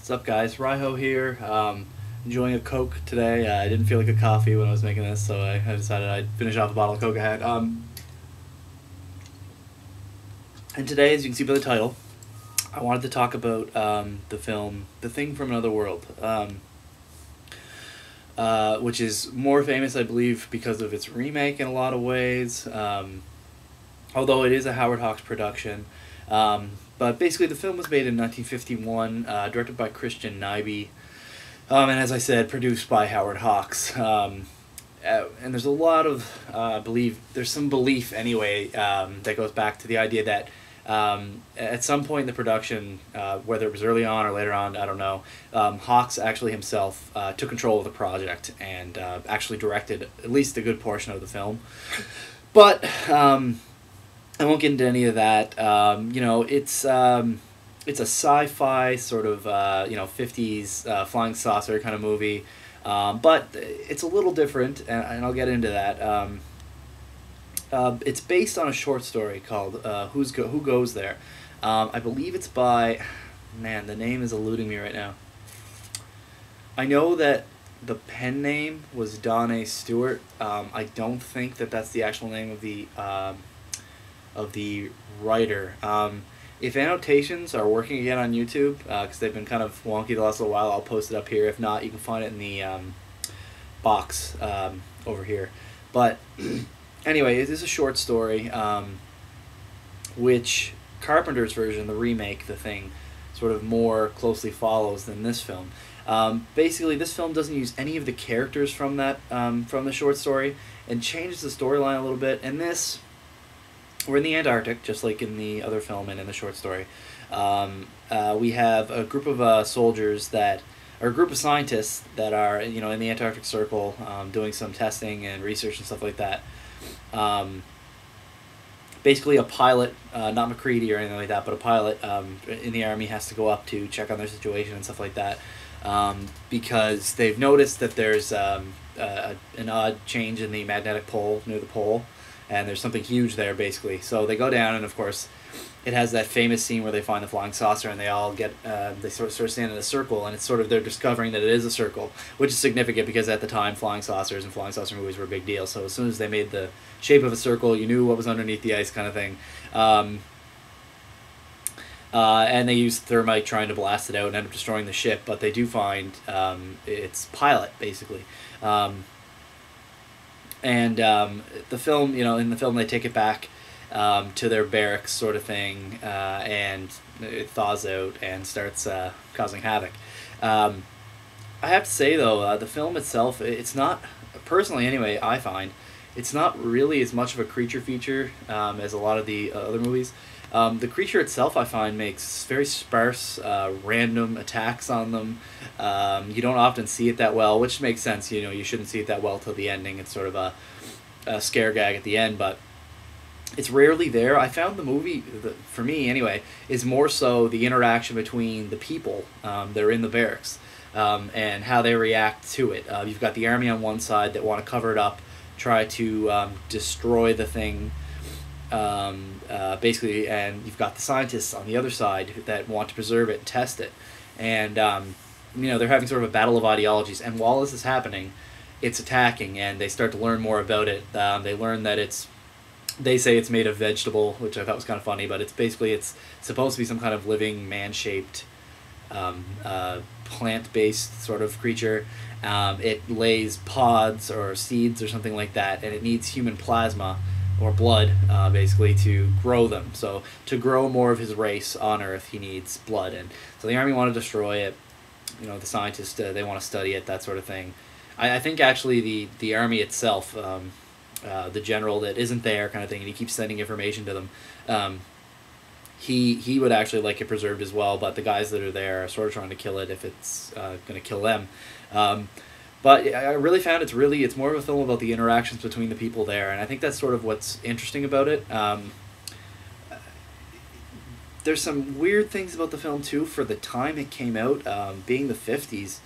What's up, guys? RyHo here. Enjoying a Coke today. I didn't feel like a coffee when I was making this, so I decided I'd finish off a bottle of Coke I had. And today, as you can see by the title, I wanted to talk about the film The Thing from Another World, which is more famous, I believe, because of its remake in a lot of ways, although it is a Howard Hawks production. But basically, the film was made in 1951, directed by Christian Nyby, and as I said, produced by Howard Hawks. And there's a lot of, there's some belief anyway that goes back to the idea that at some point in the production, whether it was early on or later on, I don't know, Hawks actually himself took control of the project and actually directed at least a good portion of the film. But I won't get into any of that. It's a sci-fi sort of 50s flying saucer kind of movie, but it's a little different, and I'll get into that. It's based on a short story called Who Goes There. I believe it's by, man, the name is eluding me right now. I know that the pen name was Don A. Stewart. I don't think that that's the actual name of the writer. If annotations are working again on YouTube, because they've been kind of wonky the last little while, I'll post it up here. If not, you can find it in the box over here. But anyway, it is a short story, which Carpenter's version, the remake, The Thing, sort of more closely follows than this film. Basically, this film doesn't use any of the characters from the short story and changes the storyline a little bit. And this, we're in the Antarctic, just like in the other film and in the short story. We have a group of soldiers or a group of scientists that are, in the Antarctic Circle, doing some testing and research and stuff like that. Basically, a pilot, not McCready or anything like that, but a pilot in the Army has to go up to check on their situation and stuff like that, because they've noticed that there's an odd change in the magnetic pole near the pole. And there's something huge there, basically. So they go down, and of course, it has that famous scene where they find the flying saucer, and they all they sort of stand in a circle, and it's sort of they're discovering that it is a circle, which is significant because at the time, flying saucers and flying saucer movies were a big deal. So as soon as they made the shape of a circle, you knew what was underneath the ice, kind of thing. And they use thermite trying to blast it out and end up destroying the ship, but they do find its pilot, basically. And the film, in the film they take it back to their barracks sort of thing, and it thaws out and starts causing havoc. I have to say, though, the film itself, it's not, personally anyway, I find, it's not really as much of a creature feature as a lot of the other movies. The creature itself, I find, makes very sparse, random attacks on them. You don't often see it that well, which makes sense. You shouldn't see it that well till the ending. It's sort of a scare gag at the end, but it's rarely there. I found the movie, for me anyway, is more so the interaction between the people that are in the barracks and how they react to it. You've got the army on one side that want to cover it up, try to destroy the thing, basically, and you've got the scientists on the other side that want to preserve it and test it. And they're having sort of a battle of ideologies, and while this is happening, it's attacking, and they start to learn more about it. They learn that they say it's made of vegetable, which I thought was kind of funny, but it's supposed to be some kind of living man-shaped plant-based sort of creature. It lays pods or seeds or something like that, and it needs human plasma or blood, basically, to grow them. So to grow more of his race on Earth, he needs blood. And so the army want to destroy it. The scientists, they want to study it, that sort of thing. I think, actually, the army itself, the general that isn't there kind of thing, and he keeps sending information to them, he would actually like it preserved as well, but the guys that are there are sort of trying to kill it if it's going to kill them. But I really found it's more of a film about the interactions between the people there, and I think that's sort of what's interesting about it. There's some weird things about the film, too, for the time it came out, being the 50s.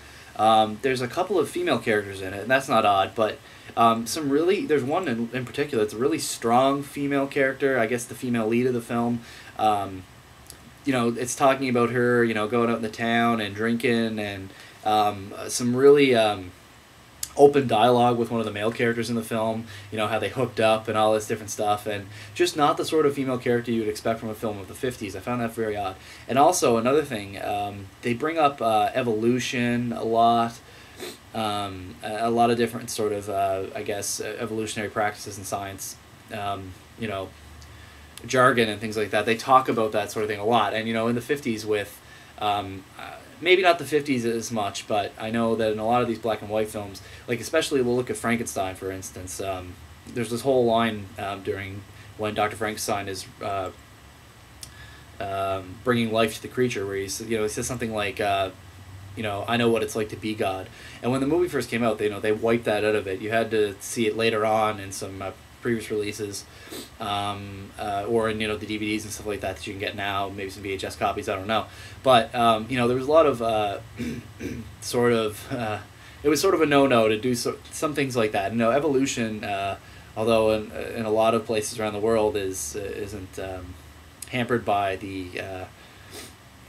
There's a couple of female characters in it, and that's not odd, but there's one in particular that's a really strong female character, I guess the female lead of the film. you know, it's talking about her, you know, going out in the town and drinking, and some really open dialogue with one of the male characters in the film, you know, how they hooked up and all this different stuff, and just not the sort of female character you would expect from a film of the 50s. I found that very odd. And also, another thing, they bring up evolution a lot, a lot of different sort of, I guess, evolutionary practices in science, you know, jargon and things like that. They talk about that sort of thing a lot. And, you know, in the 50s with, maybe not the 50s as much, but I know that in a lot of these black and white films, like especially we'll look at Frankenstein, for instance, there's this whole line during when Dr. Frankenstein is bringing life to the creature, where he's, you know, he says something like, you know, I know what it's like to be God. And when the movie first came out, they, you know, they wiped that out of it. You had to see it later on in some previous releases, or in, you know, the DVDs and stuff like that you can get now, maybe some VHS copies, I don't know. But, you know, there was a lot of sort of, it was sort of a no-no to do some things like that. You know, evolution, although in a lot of places around the world isn't hampered by the,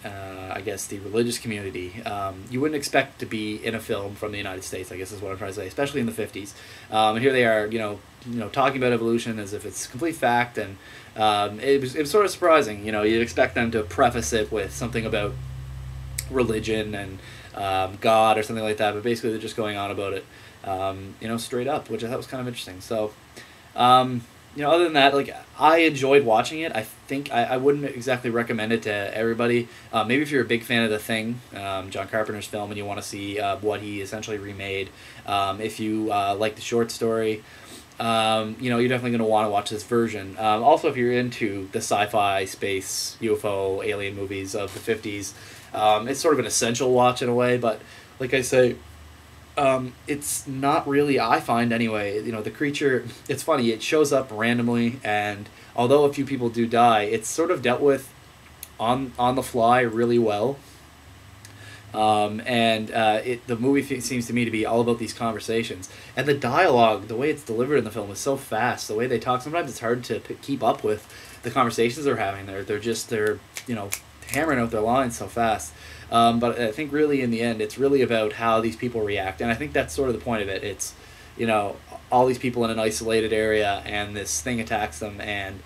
I guess, the religious community. You wouldn't expect to be in a film from the United States, I guess is what I'm trying to say, especially in the 50s. And here they are, you know, talking about evolution as if it's complete fact, and it was sort of surprising. You know, you'd expect them to preface it with something about religion and God or something like that, but basically they're just going on about it, you know, straight up, which I thought was kind of interesting. So, you know, other than that, like, I enjoyed watching it. I think I wouldn't exactly recommend it to everybody. Maybe if you're a big fan of The Thing, John Carpenter's film, and you want to see what he essentially remade. If you like the short story, you know, you're definitely going to want to watch this version. Also, if you're into the sci-fi, space, UFO, alien movies of the 50s, it's sort of an essential watch in a way, but like I say, it's not really, I find anyway, you know, the creature, it's funny, it shows up randomly, and although a few people do die, it's sort of dealt with on the fly really well. The movie seems to me to be all about these conversations, and the dialogue, the way it's delivered in the film is so fast. The way they talk, sometimes it's hard to keep up with the conversations they're having. They're you know, hammering out their lines so fast. But I think really in the end, it's really about how these people react, and I think that's sort of the point of it. It's, you know, all these people in an isolated area, and this thing attacks them, and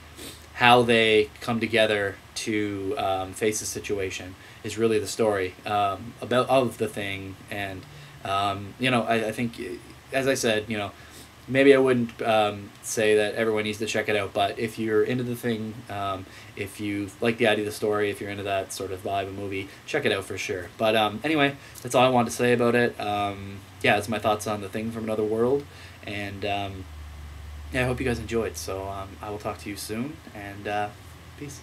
how they come together to face the situation is really the story of the thing. And you know, I think, as I said, you know, maybe I wouldn't say that everyone needs to check it out, but if you're into the thing, if you like the idea of the story, if you're into that sort of vibe of movie, check it out for sure. But anyway, that's all I wanted to say about it. Yeah, it's my thoughts on The Thing from Another World, and yeah, I hope you guys enjoyed. So I will talk to you soon, and peace.